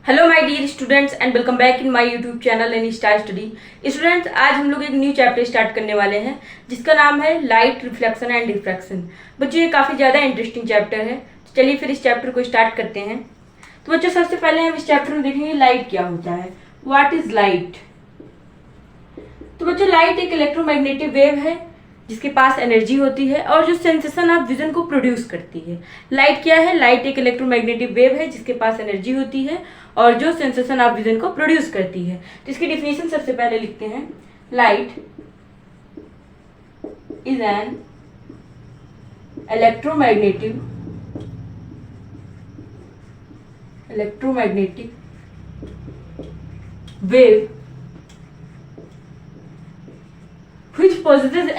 Hello my dear students and welcome back in my YouTube channel any star study. Students, आज हम लोग एक new chapter start करने वाले हैं जिसका नाम है लाइट रिफ्लेक्शन एंड डिफ्रैक्शन। बच्चों, ये काफ़ी ज़्यादा इंटरेस्टिंग चैप्टर है, तो चलिए फिर इस चैप्टर को स्टार्ट करते हैं। तो बच्चों, सबसे पहले हम इस चैप्टर में देखेंगे लाइट क्या होता है। What is light? तो बच्चों, लाइट एक इलेक्ट्रोमैग्नेटिक वेव है जिसके पास एनर्जी होती है और जो सेंसेशन ऑफ विजन को प्रोड्यूस करती है। लाइट क्या है? लाइट एक इलेक्ट्रोमैग्नेटिक वेव है जिसके पास एनर्जी होती है और जो सेंसेशन ऑफ विजन को प्रोड्यूस करती है। तो इसकी डिफिनेशन सबसे पहले लिखते हैं। Light is an electromagnetic wave which possesses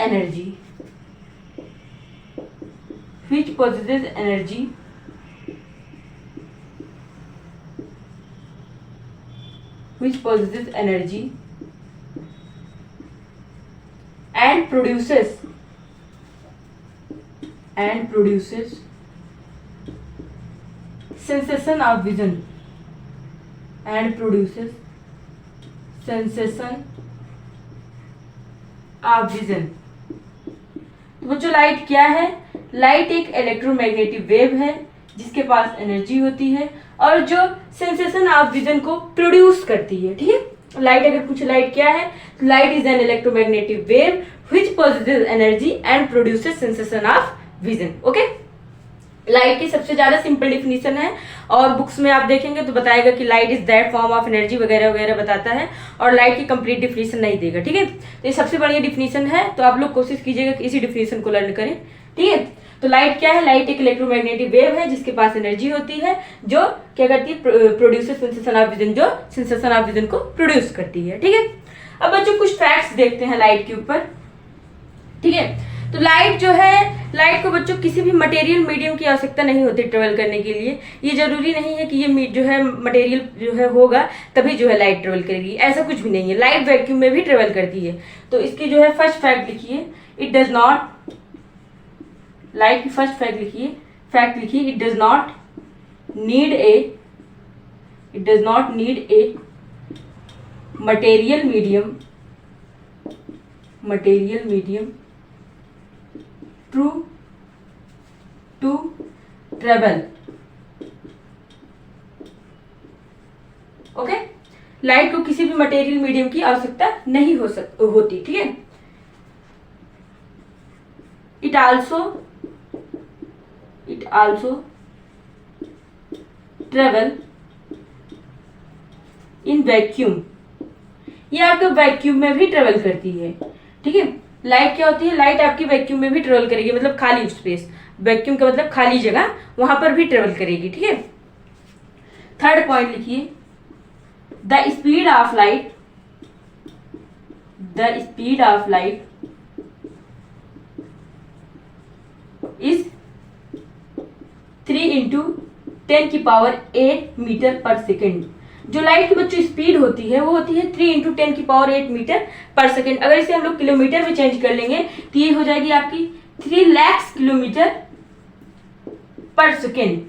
energy and produces sensation of vision तो बच्चों, लाइट क्या है? लाइट एक इलेक्ट्रोमैग्नेटिक वेव है जिसके पास एनर्जी होती है और जो सेंसेशन ऑफ विजन को प्रोड्यूस करती है। ठीक है, लाइट अगर पूछे लाइट क्या है, light is an electromagnetic wave which possesses energy and produces sensation of vision. Okay, light की सबसे ज्यादा सिंपल डिफिनीशन है और बुक्स में आप देखेंगे तो बताएगा कि light is that form of energy वगैरह वगैरह बताता है और लाइट की कंप्लीट डिफिनीशन नहीं देगा। ठीक है, तो ये सबसे बढ़िया डिफिनीशन है, तो आप लोग कोशिश कीजिएगा कि इसी डिफिनीशन को लर्न करें। ठीक है, तो लाइट क्या है? लाइट एक इलेक्ट्रोमैग्नेटिक वेव है जिसके पास एनर्जी होती है जो क्या करती है? प्रोड्यूसेस सेंसेशन ऑफ विजन, जो सेंसेशन ऑफ विजन को प्रोड्यूस करती है। ठीक है, अब बच्चों कुछ फैक्ट्स देखते हैं लाइट के ऊपर। ठीक है, तो लाइट जो है, लाइट को बच्चों किसी भी मटेरियल मीडियम की आवश्यकता नहीं होती ट्रेवल करने के लिए। ये जरूरी नहीं है कि ये जो है मटेरियल जो है होगा तभी जो है लाइट ट्रेवल करेगी, ऐसा कुछ भी नहीं है। लाइट वैक्यूम में भी ट्रेवल करती है। तो इसकी जो है फर्स्ट फैक्ट लिखिए, इट डज नॉट, लाइट की फर्स्ट फैक्ट लिखिए, it does not need a material medium to travel. Okay, light को किसी भी मटेरियल मीडियम की आवश्यकता नहीं होती। ठीक है, it also travel in vacuum. ये आपके वैक्यूम में भी ट्रेवल करती है। ठीक है, लाइट क्या होती है? लाइट आपकी वैक्यूम में भी ट्रेवल करेगी, मतलब खाली स्पेस, वैक्यूम का मतलब खाली जगह, वहां पर भी ट्रेवल करेगी। ठीक है, थर्ड पॉइंट लिखिए, the speed of light is 3 × 10⁸ meter per second. जो लाइट की बच्चों स्पीड होती है वो होती है 3 × 10⁸ मीटर पर सेकेंड। अगर इसे हम लोग किलोमीटर में चेंज कर लेंगे तो ये हो जाएगी आपकी 3 लाख किलोमीटर पर सेकेंड।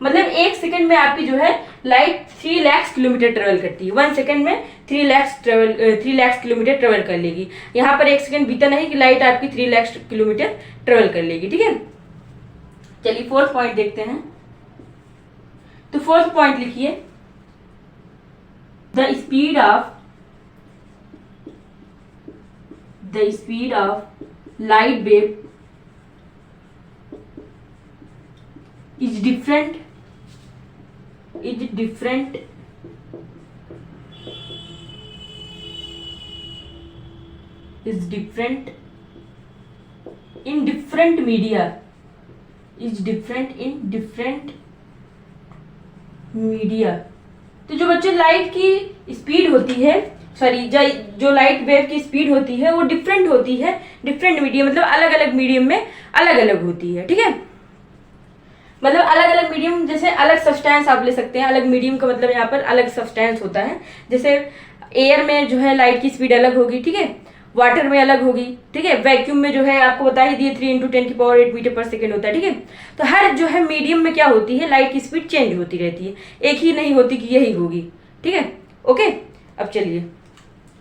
मतलब एक सेकेंड में आपकी जो है लाइट 3 लाख किलोमीटर ट्रेवल करती है। 1 सेकेंड में 3 लाख किलोमीटर ट्रेवल कर लेगी। यहाँ पर एक सेकेंड बीता नहीं कि लाइट आपकी 3 लाख किलोमीटर ट्रेवल कर लेगी। ठीक है, चलिए फोर्थ पॉइंट देखते हैं। तो फोर्थ पॉइंट लिखिए, the speed of light wave is different in different media तो जो बच्चे लाइट की स्पीड होती है, जो लाइट वेव की स्पीड होती है वो डिफरेंट होती है, डिफरेंट मीडियम, मतलब अलग अलग मीडियम में अलग अलग होती है। ठीक है, मतलब अलग अलग मीडियम, जैसे अलग सब्सटेंस आप ले सकते हैं। अलग मीडियम का मतलब यहाँ पर अलग सब्सटेंस होता है। जैसे एयर में जो है लाइट की स्पीड अलग होगी, ठीक है, वाटर में अलग होगी, ठीक है। वैक्यूम में जो है आपको बता ही दिए 3 × 10⁻⁸ मीटर पर सेकेंड होता है, ठीक है। तो हर जो है मीडियम में क्या होती है, लाइट की स्पीड चेंज होती रहती है, एक ही नहीं होती कि यही होगी, ठीक है। ओके, अब चलिए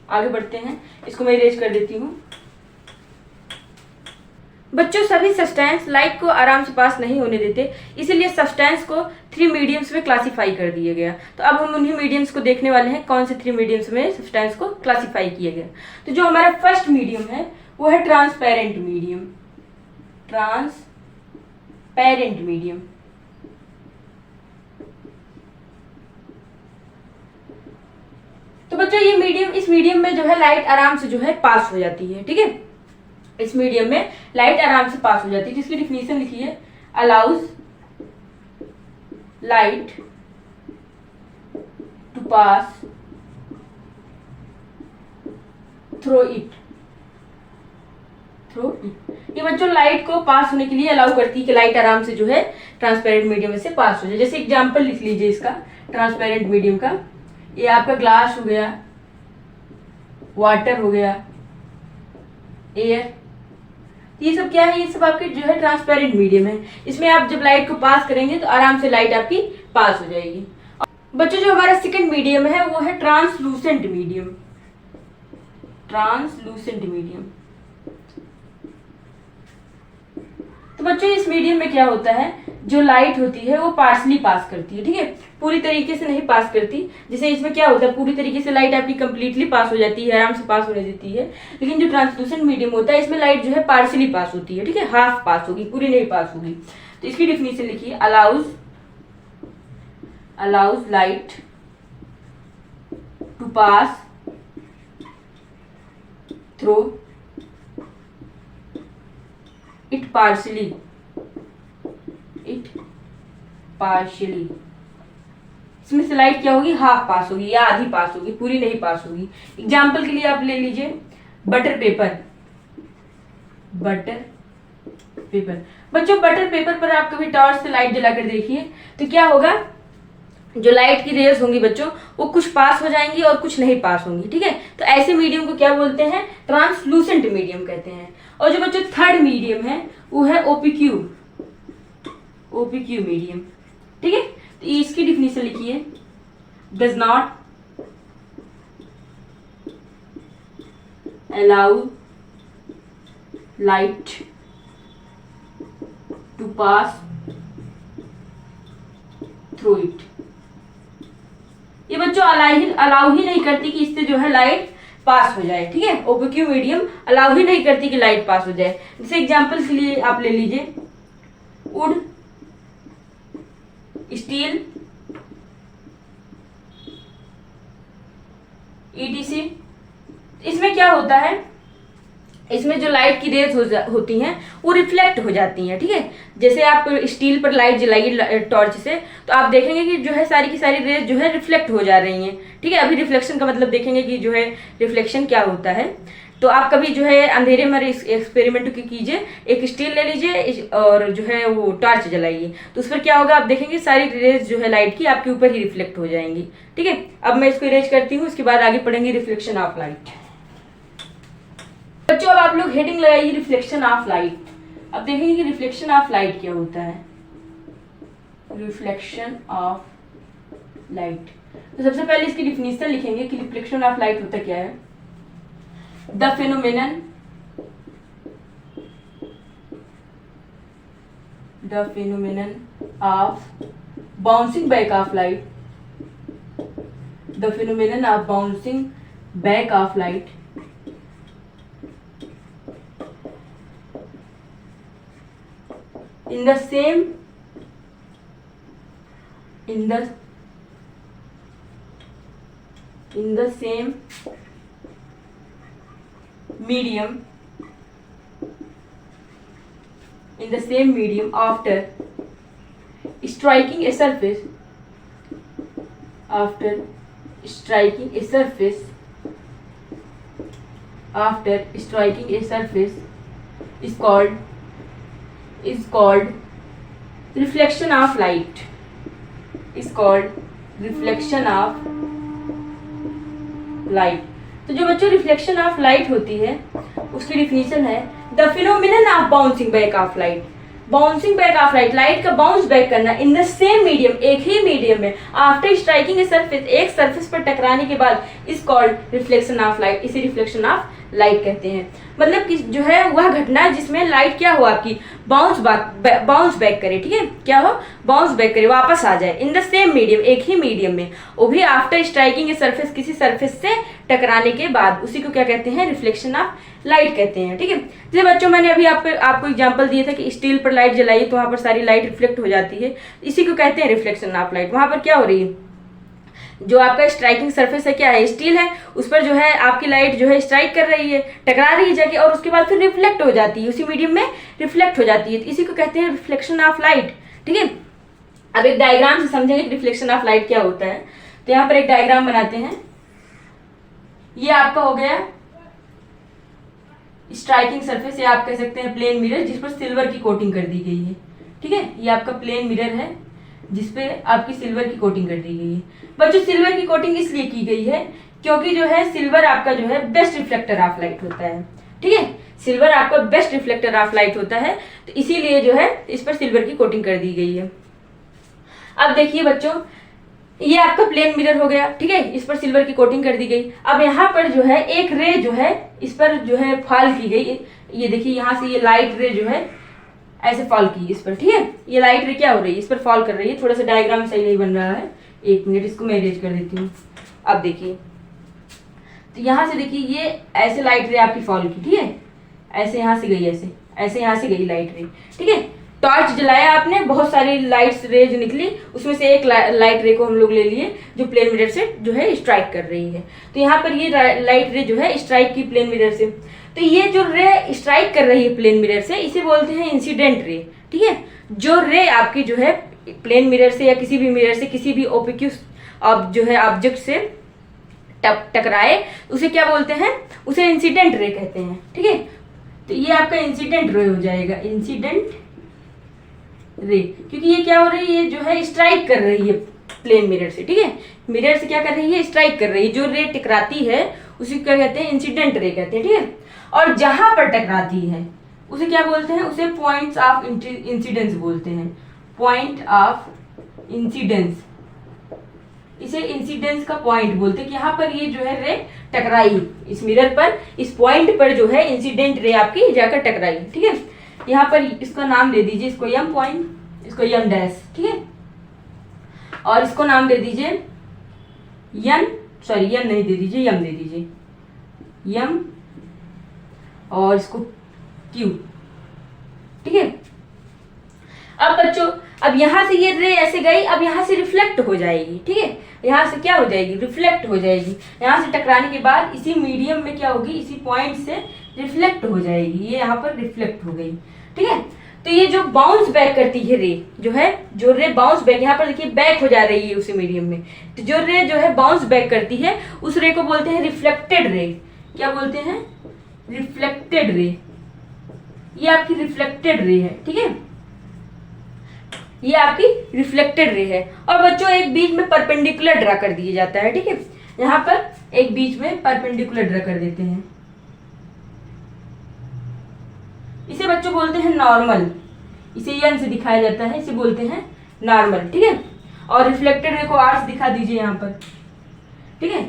आगे बढ़ते हैं। इसको मैं इरेज कर देती हूँ। बच्चों, सभी सब्सटेंस लाइट को आराम से पास नहीं होने देते, इसीलिए सब्सटेंस को 3 मीडियम्स में क्लासिफाई कर दिया गया। तो अब हम उन्हीं मीडियम्स को देखने वाले हैं, कौन से 3 मीडियम्स में सब्सटेंस को क्लासिफाई किया गया। तो जो हमारा फर्स्ट मीडियम है वो है ट्रांसपेरेंट मीडियम। ट्रांसपेरेंट मीडियम, तो बच्चों ये मीडियम, इस मीडियम में जो है लाइट आराम से जो है पास हो जाती है, ठीक है। इस मीडियम में लाइट आराम से पास हो जाती है, जिसकी डिफिनीशन लिखिए, allows light to pass through it. ये बच्चों लाइट को पास होने के लिए अलाउ करती है कि लाइट आराम से जो है ट्रांसपेरेंट मीडियम में से पास हो जाए। जैसे एग्जांपल लिख लीजिए इसका, ट्रांसपेरेंट मीडियम का, ये आपका ग्लास हो गया, वाटर हो गया, एयर, ये सब क्या है, ये सब आपके जो है ट्रांसपेरेंट मीडियम है। इसमें आप जब लाइट को पास करेंगे तो आराम से लाइट आपकी पास हो जाएगी। बच्चों जो हमारा सेकंड मीडियम है वो है ट्रांसलूसेंट मीडियम। ट्रांसलूसेंट मीडियम, तो बच्चों इस मीडियम में क्या होता है, जो लाइट होती है वो पार्शली पास करती है, ठीक है, पूरी तरीके से नहीं पास करती। जैसे इसमें क्या होता है, पूरी तरीके से लाइट आपकी कंप्लीटली पास हो जाती है, आराम से पास होने देती है। लेकिन जो ट्रांसलूसेंट मीडियम होता है इसमें लाइट जो है पार्शली पास होती है, ठीक है, हाफ पास होगी, पूरी नहीं पास होगी। तो इसकी डिफिनीशन लिखिए, allows light to pass through it partially, इसमें से लाइट क्या होगी, हाफ पास होगी या आधी पास होगी, पूरी नहीं पास होगी। एग्जाम्पल के लिए आप ले लीजिए बटर पेपर। बच्चों बटर पेपर पर आप कभी टॉर्च से लाइट जलाकर देखिए तो क्या होगा, जो लाइट की रेज होंगी बच्चों वो कुछ पास हो जाएंगी और कुछ नहीं पास होंगी, ठीक है। तो ऐसे मीडियम को क्या बोलते हैं, ट्रांसलूसेंट मीडियम कहते हैं। और जो बच्चों थर्ड मीडियम है वो है ओपीक्यू मीडियम, ठीक है। तो इसकी डिफिनीशन लिखिए, does not allow light to pass through it. ये बच्चों अलाउ ही नहीं करती कि इससे जो है लाइट पास हो जाए, ठीक है। ओपीक्यू मीडियम अलाउ ही नहीं करती कि लाइट पास हो जाए। जैसे एग्जांपल के लिए आप ले लीजिए वुड, स्टील, ईटीसी। इसमें क्या होता है, इसमें जो लाइट की रेज होती हैं वो रिफ्लेक्ट हो जाती हैं, ठीक है। जैसे आप स्टील पर लाइट जलाइए टॉर्च से तो आप देखेंगे कि जो है सारी की सारी रेज जो है रिफ्लेक्ट हो जा रही हैं, ठीक है। अभी रिफ्लेक्शन का मतलब देखेंगे कि जो है रिफ्लेक्शन क्या होता है। तो आप कभी जो है अंधेरे में एक्सपेरिमेंट कीजिए, एक स्टील ले लीजिए और जो है वो टॉर्च जलाइए, तो उस पर क्या होगा, आप देखेंगे सारी रेज जो है लाइट की आपके ऊपर ही रिफ्लेक्ट हो जाएंगी, ठीक है। अब मैं इसको इरेज करती हूँ, उसके बाद आगे पढ़ेंगे रिफ्लेक्शन ऑफ लाइट। बच्चों अब आप लोग हेडिंग लगाइए रिफ्लेक्शन ऑफ लाइट। अब देखेंगे कि रिफ्लेक्शन ऑफ लाइट क्या होता है। रिफ्लेक्शन ऑफ लाइट, तो सबसे पहले इसकी डिफिनीशन लिखेंगे कि रिफ्लेक्शन ऑफ लाइट होता क्या है। The phenomenon of bouncing back of light, the phenomenon of bouncing back of light in the same medium after striking a surface is called reflection of light, तो जो बच्चों reflection of light होती है उसकी definition है the phenomenon of bouncing back of light. Bouncing back of light, light का bounce back करना इन the same medium, एक ही मीडियम में, आफ्टर स्ट्राइकिंग ए सरफेस, एक सरफेस पर टकराने के बाद, is called reflection of light. इसे रिफ्लेक्शन ऑफ लाइट कहते हैं। मतलब कि जो है वह घटना जिसमें लाइट क्या हो आपकी बाउंस बैक करे, ठीक है, क्या हो बाउंस बैक करे, वापस आ जाए इन द सेम मीडियम, एक ही मीडियम में, वो भी आफ्टर स्ट्राइकिंग ए सरफेस, किसी सरफेस से टकराने के बाद, उसी को क्या कहते हैं रिफ्लेक्शन ऑफ लाइट कहते हैं। ठीक है, जैसे बच्चों मैंने अभी आपको एग्जांपल दिया था कि स्टील पर लाइट जलाई तो वहां पर सारी लाइट रिफ्लेक्ट हो जाती है, इसी को कहते हैं रिफ्लेक्शन ऑफ लाइट। वहां पर क्या हो रही है, जो आपका स्ट्राइकिंग सरफेस है क्या है, स्टील है, उस पर जो है आपकी लाइट जो है स्ट्राइक कर रही है, टकरा रही है जाके, और उसके बाद फिर रिफ्लेक्ट हो जाती है, उसी मीडियम में रिफ्लेक्ट हो जाती है, तो इसी को कहते हैं रिफ्लेक्शन ऑफ लाइट। ठीक है, अब एक डायग्राम से समझेंगे रिफ्लेक्शन ऑफ लाइट क्या होता है। तो यहाँ पर एक डायग्राम बनाते हैं। ये आपका हो गया स्ट्राइकिंग सरफेस, या आप कह सकते हैं प्लेन मिरर, जिस पर सिल्वर की कोटिंग कर दी गई है। ठीक है, ये आपका प्लेन मिरर है जिसपे आपकी सिल्वर की कोटिंग कर दी गई है। बच्चों सिल्वर की कोटिंग इसलिए की गई है क्योंकि जो है सिल्वर आपका जो है बेस्ट रिफ्लेक्टर ऑफ लाइट होता है। ठीक है, सिल्वर आपका बेस्ट रिफ्लेक्टर ऑफ लाइट होता है, तो इसीलिए जो है इस पर सिल्वर की कोटिंग कर दी गई है। अब देखिए बच्चों, ये आपका प्लेन मिरर हो गया। ठीक है, इस पर सिल्वर की कोटिंग कर दी गई। अब यहाँ पर जो है एक रे जो है इस पर जो है फॉल की गई, ये देखिए यहाँ से ये लाइट रे जो है ऐसे फॉल की इस पर। ठीक है, ये लाइट रे क्या हो रही है, इस पर फॉल कर रही है। थोड़ा सा डायग्राम सही नहीं बन रहा है, एक मिनट इसको मैं इरेज कर देती हूँ। अब देखिए, तो यहाँ से देखिए ये ऐसे लाइट रे आपकी फॉल की, ठीक है, ऐसे यहाँ से गई, ऐसे यहाँ से गई लाइट रे। ठीक है, टॉर्च जलाया आपने, बहुत सारी लाइट्स रे जो निकली, उसमें से एक लाइट रे को हम लोग ले लिए जो प्लेन मिरर से जो है स्ट्राइक कर रही है। तो यहाँ पर ये लाइट रे जो है स्ट्राइक की प्लेन मिरर से, तो ये जो रे स्ट्राइक कर रही है प्लेन मिरर से, इसे बोलते हैं इंसिडेंट रे। ठीक है, जो रे आपकी जो है प्लेन मिरर से या किसी भी मिरर से किसी भी ओपिक्यूस जो है ऑब्जेक्ट से टकराए, उसे क्या बोलते हैं, उसे इंसिडेंट रे कहते हैं। ठीक है, तो ये आपका इंसिडेंट रे हो जाएगा, इंसिडेंट रे, क्योंकि ये क्या हो रही है, ये जो है स्ट्राइक कर रही है प्लेन मिरर से। ठीक है, मिरर से क्या कर रही है, स्ट्राइक कर रही है। जो रे टकराती है उसे क्या कहते हैं, इंसिडेंट रे कहते हैं। ठीक है, और जहां पर टकराती है उसे क्या बोलते हैं, उसे पॉइंट्स ऑफ इंसिडेंस बोलते हैं, पॉइंट ऑफ इंसिडेंस। इसे इंसिडेंस का पॉइंट बोलते हैं कि यहाँ पर ये जो है रे टकराई इस मिरर पर, इस पॉइंट पर जो है इंसिडेंट रे आपकी जाकर टकराई। ठीक है, यहाँ पर इसका नाम दे दीजिए, इसको यम पॉइंट, इसको यम डैश। ठीक है, और इसको नाम दे दीजिए यन, सॉरी यन नहीं दे दीजिए, यम दे दीजिए, यम, और इसको क्यू। ठीक है, अब बच्चों, अब यहां से ये रे ऐसे गई, अब यहां से रिफ्लेक्ट हो जाएगी। ठीक है, यहां से क्या हो जाएगी, रिफ्लेक्ट हो जाएगी। यहां से टकराने के बाद इसी मीडियम में क्या होगी, इसी पॉइंट से रिफ्लेक्ट हो जाएगी, ये यहाँ पर रिफ्लेक्ट हो गई। ठीक है, तो ये जो बाउंस बैक करती है रे, जो रे बाउंस बैक, यहाँ पर देखिए बैक हो जा रही है उसी मीडियम में, तो जो रे जो है बाउंस बैक करती है उस रे को बोलते हैं रिफ्लेक्टेड रे। क्या बोलते हैं, रिफ्लेक्टेड रे। ये आपकी रिफ्लेक्टेड रे है। ठीक है, ये आपकी रिफ्लेक्टेड रे है। और बच्चों एक बीच में परपेंडिकुलर ड्रा कर दिया जाता है। ठीक है, यहाँ पर एक बीच में परपेंडिकुलर ड्रा कर देते हैं, इसे बच्चों बोलते हैं नॉर्मल। इसे यन से दिखाया जाता है, इसे बोलते हैं नॉर्मल। ठीक है, और रिफ्लेक्टेड रे को आर से दिखा दीजिए यहाँ पर। ठीक है,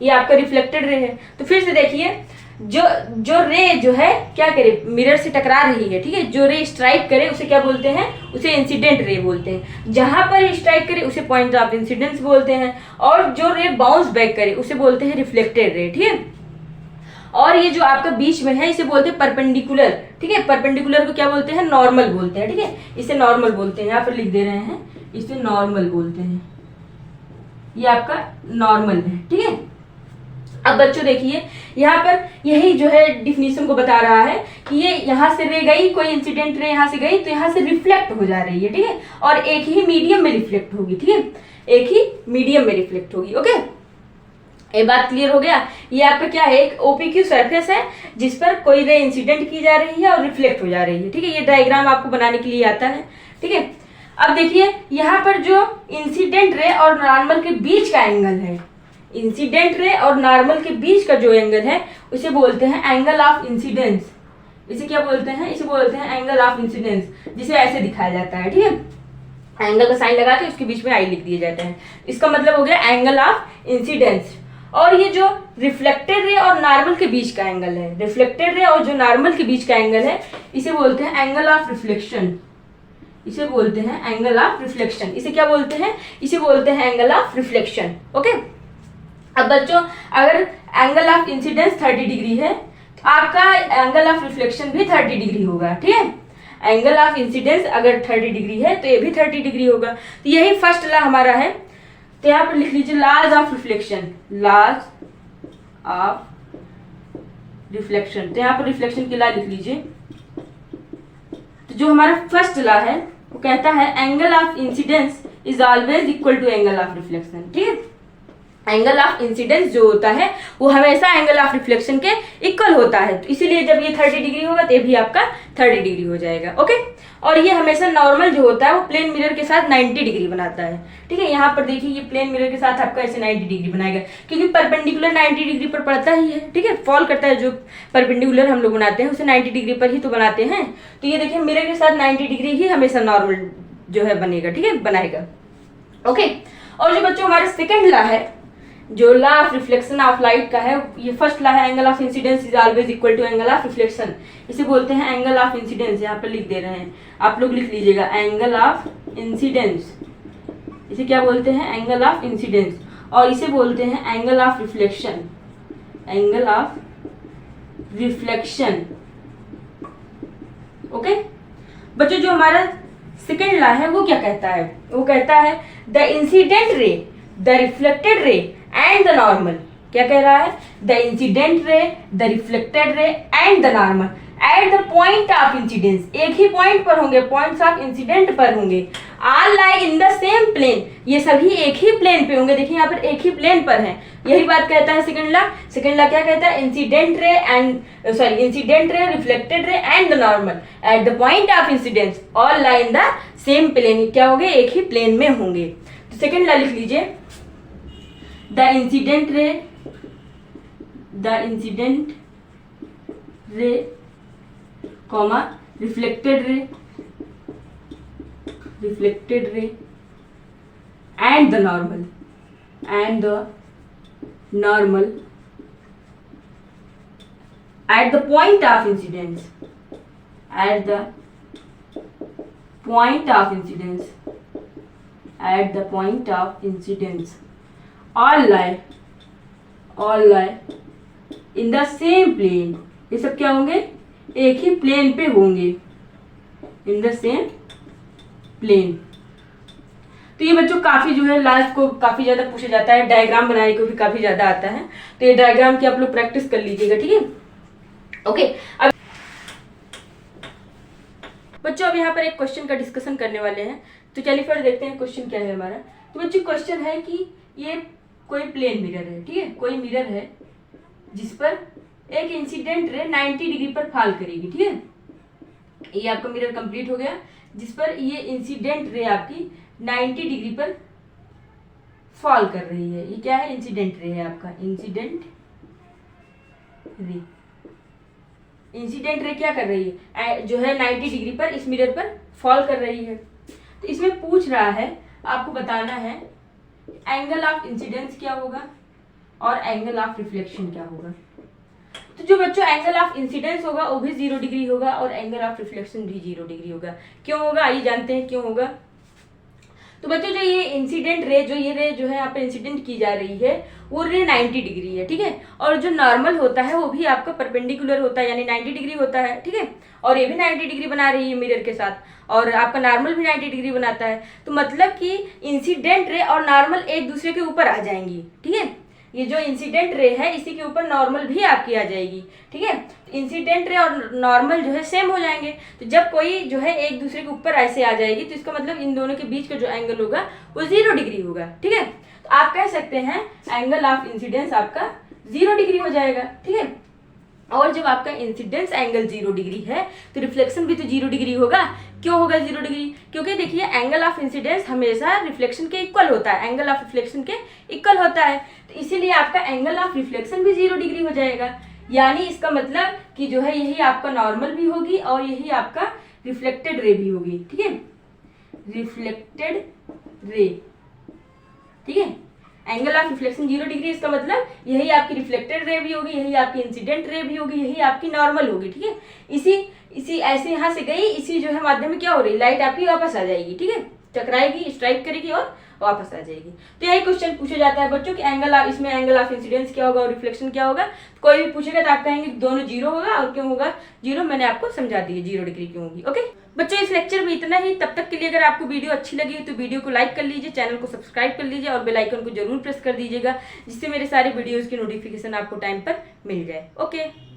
ये आपका रिफ्लेक्टेड रे है। तो फिर से देखिए, जो रे जो है क्या करे, मिरर से टकरा रही है। ठीक है, जो रे स्ट्राइक करे उसे क्या बोलते हैं, उसे इंसिडेंट रे बोलते हैं। जहां पर स्ट्राइक करे उसे पॉइंट ऑफ इंसिडेंस बोलते हैं, और जो रे बाउंस बैक करे उसे बोलते हैं रिफ्लेक्टेड रे। ठीक है, और ये जो आपका बीच में है इसे बोलते हैं परपेंडिकुलर। ठीक है, परपेंडिकुलर को क्या बोलते हैं, नॉर्मल बोलते हैं। ठीक है, इसे नॉर्मल बोलते हैं, यहाँ पर लिख दे रहे हैं, इसे नॉर्मल बोलते हैं, ये आपका नॉर्मल है। ठीक है, अब बच्चों देखिए, यहाँ पर यही जो है डिफिनीशन को बता रहा है कि ये यहाँ से रे गई, कोई इंसिडेंट रे यहाँ से गई तो यहाँ से रिफ्लेक्ट हो जा रही है। ठीक है, और एक ही मीडियम में रिफ्लेक्ट होगी। ठीक है, एक ही मीडियम में रिफ्लेक्ट होगी। ओके, ये बात क्लियर हो गया। ये आपका क्या है, एक ओपीक्यू सरफेस है जिस पर कोई रे इंसिडेंट की जा रही है और रिफ्लेक्ट हो जा रही है। ठीक है, ये डायग्राम आपको बनाने के लिए आता है। ठीक है, अब देखिए यहाँ पर जो इंसिडेंट रे और नॉर्मल के बीच का एंगल है, इंसिडेंट रे और नॉर्मल के बीच का जो एंगल है उसे बोलते हैं एंगल ऑफ इंसिडेंस। इसे क्या बोलते हैं? इसे बोलते हैं एंगल ऑफ इंसिडेंस, जिसे ऐसे दिखाया जाता है, ठीक है। एंगल का साइन लगा के उसके बीच में आई लिख दिए जाते हैं। इसका मतलब हो गया एंगल ऑफ इंसिडेंस। और ये जो रिफ्लेक्टेड रे और नॉर्मल के बीच का एंगल है, रिफ्लेक्टेड रे और जो नॉर्मल के बीच का एंगल है, इसे बोलते हैं एंगल ऑफ रिफ्लेक्शन। इसे बोलते हैं एंगल ऑफ रिफ्लेक्शन। इसे क्या बोलते हैं? इसे बोलते हैं एंगल ऑफ रिफ्लेक्शन। ओके, अब बच्चों अगर एंगल ऑफ इंसिडेंस 30 डिग्री है तो आपका एंगल ऑफ रिफ्लेक्शन भी 30 डिग्री होगा, ठीक है। एंगल ऑफ इंसिडेंस अगर 30 डिग्री है तो ये भी 30 डिग्री होगा। तो यही फर्स्ट लॉ हमारा है। तो यहाँ पर लिख लीजिए laws of reflection, laws of reflection. तो यहाँ पर रिफ्लेक्शन की लॉ लिख लीजिए। तो जो हमारा फर्स्ट लॉ है वो कहता है angle of incidence is always equal to angle of reflection, ठीक है। एंगल ऑफ इंसिडेंस जो होता है वो हमेशा एंगल ऑफ रिफ्लेक्शन के इक्वल होता है। तो इसीलिए जब ये 30 डिग्री होगा तो ये भी आपका 30 डिग्री हो जाएगा। ओके, और ये हमेशा नॉर्मल जो होता है वो प्लेन मिरर के साथ 90 डिग्री बनाता है, ठीक है। यहाँ पर देखिए ये प्लेन मिरर के साथ आपका ऐसे 90 डिग्री बनाएगा, क्योंकि परपेंडिकुलर 90 डिग्री पर पड़ता ही है, ठीक है। फॉल करता है, जो परपेंडिकुलर हम लोग बनाते हैं उसे 90 डिग्री पर ही तो बनाते हैं। तो ये देखिए मिरर के साथ 90 डिग्री ही हमेशा नॉर्मल जो है बनेगा, ठीक है, बनाएगा। ओके, और जो बच्चों हमारा सेकेंड लॉ है, जो law of reflection of light का है, ये फर्स्ट लॉ है angle of incidence is always equal to angle of reflection. इसे बोलते हैं एंगल ऑफ इंसिडेंस। यहाँ पर लिख दे रहे हैं, आप लोग लिख लीजिएगा एंगल ऑफ इंसिडेंस। इसे क्या बोलते हैं? Angle of incidence. और इसे बोलते हैं angle of reflection, angle of reflection. Okay बच्चों, जो हमारा सेकेंड लॉ है वो क्या कहता है? वो कहता है the incident ray, the reflected ray and the normal. क्या कह रहा है? The incident ray, the reflected ray and the normal at the point of incidence, एक ही पॉइंट पर होंगे, पॉइंट्स ऑफ इंसिडेंट पर होंगे। All lie in the same plane, ये सभी एक ही प्लेन पे होंगे। देखिए यहाँ पर एक ही प्लेन पर है, यही बात कहता है सेकंड लॉ। सेकंड लॉ क्या कहता है? Incident ray and incident ray, reflected ray and the normal at the point of incidence all lie in the same plane. क्या होंगे? एक ही प्लेन में होंगे। तो सेकंड लॉ लिख लीजिए, the incident ray, the incident ray comma reflected ray, reflected ray and the normal, and the normal at the point of incidence, eight the point of incidence, eight the point of incidence all lie in the same plane। ये सब क्या होंगे? एक ही plane पे होंगे, इन the same plane. तो ये बच्चों काफी जो है लास्ट को काफी ज्यादा पूछा जाता है, डायग्राम बनाने को भी काफी ज्यादा आता है। तो ये डायग्राम की आप लोग प्रैक्टिस कर लीजिएगा, ठीक है। ओके, अब बच्चों अब यहाँ पर एक क्वेश्चन का डिस्कशन करने वाले हैं। तो चलिए फिर देखते हैं क्वेश्चन क्या है हमारा। तो बच्चों क्वेश्चन है कि ये कोई प्लेन मिरर है, ठीक है, कोई मिरर है जिस पर एक इंसिडेंट रे 90 डिग्री पर फॉल करेगी, ठीक है। ये आपका मिरर कंप्लीट हो गया, जिस पर ये इंसिडेंट रे आपकी 90 डिग्री पर फॉल कर रही है। ये क्या है? इंसिडेंट रे है आपका, इंसिडेंट रे। इंसिडेंट रे क्या कर रही है? जो है 90 डिग्री पर इस मिरर पर फॉल कर रही है। तो इसमें पूछ रहा है, आपको बताना है एंगल ऑफ इंसिडेंस क्या होगा और एंगल ऑफ रिफ्लेक्शन क्या होगा। तो जो बच्चों एंगल ऑफ इंसिडेंस होगा वो भी 0 डिग्री होगा और एंगल ऑफ रिफ्लेक्शन भी 0 डिग्री होगा। क्यों होगा? आइए जानते हैं क्यों होगा। तो बच्चों जो ये इंसिडेंट रे, जो ये रे जो है यहाँ पे इंसिडेंट की जा रही है वो रे 90 डिग्री है, ठीक है। और जो नॉर्मल होता है वो भी आपका परपेंडिकुलर होता है, यानी 90 डिग्री होता है, ठीक है। और ये भी 90 डिग्री बना रही है मिरर के साथ, और आपका नॉर्मल भी 90 डिग्री बनाता है। तो मतलब कि इंसिडेंट रे और नॉर्मल एक दूसरे के ऊपर आ जाएंगी, ठीक है। ये जो इंसिडेंट रे है इसी के ऊपर नॉर्मल भी आपकी आ जाएगी, ठीक है। इंसिडेंट रे और नॉर्मल जो है सेम हो जाएंगे। तो जब कोई जो है एक दूसरे के ऊपर ऐसे आ जाएगी तो इसका मतलब इन दोनों के बीच का जो एंगल होगा वो 0 डिग्री होगा, ठीक है। तो आप कह सकते हैं एंगल ऑफ इंसिडेंस आपका 0 डिग्री हो जाएगा, ठीक है। और जब आपका इंसिडेंस एंगल 0 डिग्री है तो रिफ्लेक्शन भी तो 0 डिग्री होगा। क्यों होगा 0 डिग्री? क्योंकि देखिए एंगल ऑफ इंसिडेंस हमेशा रिफ्लेक्शन के इक्वल होता है, एंगल ऑफ रिफ्लेक्शन के इक्वल होता है, तो इसीलिए आपका एंगल ऑफ रिफ्लेक्शन भी 0 डिग्री हो जाएगा। यानी इसका मतलब कि जो है यही आपका नॉर्मल भी होगी और यही आपका रिफ्लेक्टेड रे भी होगी। ठीक है, रिफ्लेक्टेड रे। ठीक है, एंगल ऑफ रिफ्लेक्शन 0 डिग्री, इसका मतलब यही आपकी रिफ्लेक्टेड रे भी होगी, यही आपकी इंसिडेंट रे भी होगी, यही आपकी नॉर्मल होगी। ठीक है, इसी ऐसे यहाँ से गई, इसी जो है माध्यम में क्या हो रही, लाइट आपकी वापस आ जाएगी। ठीक है, टकराएगी, स्ट्राइक करेगी और वापस आ जाएगी। तो यही क्वेश्चन पूछा जाता है बच्चों कि एंगल ऑफ, इसमें एंगल ऑफ इंसिडेंस क्या होगा और रिफ्लेक्शन क्या होगा। कोई भी पूछेगा तो आप कहेंगे दोनों 0 होगा। और क्यों होगा 0, मैंने आपको समझा दिया 0 डिग्री क्यों होगी। ओके बच्चों, इस लेक्चर में इतना ही। तब तक के लिए अगर आपको वीडियो अच्छी लगी तो वीडियो को लाइक कर लीजिए, चैनल को सब्सक्राइब कर लीजिए और बेल आइकन को जरूर प्रेस कर दीजिएगा, जिससे मेरे सारे वीडियोज की नोटिफिकेशन आपको टाइम पर मिल जाए। ओके।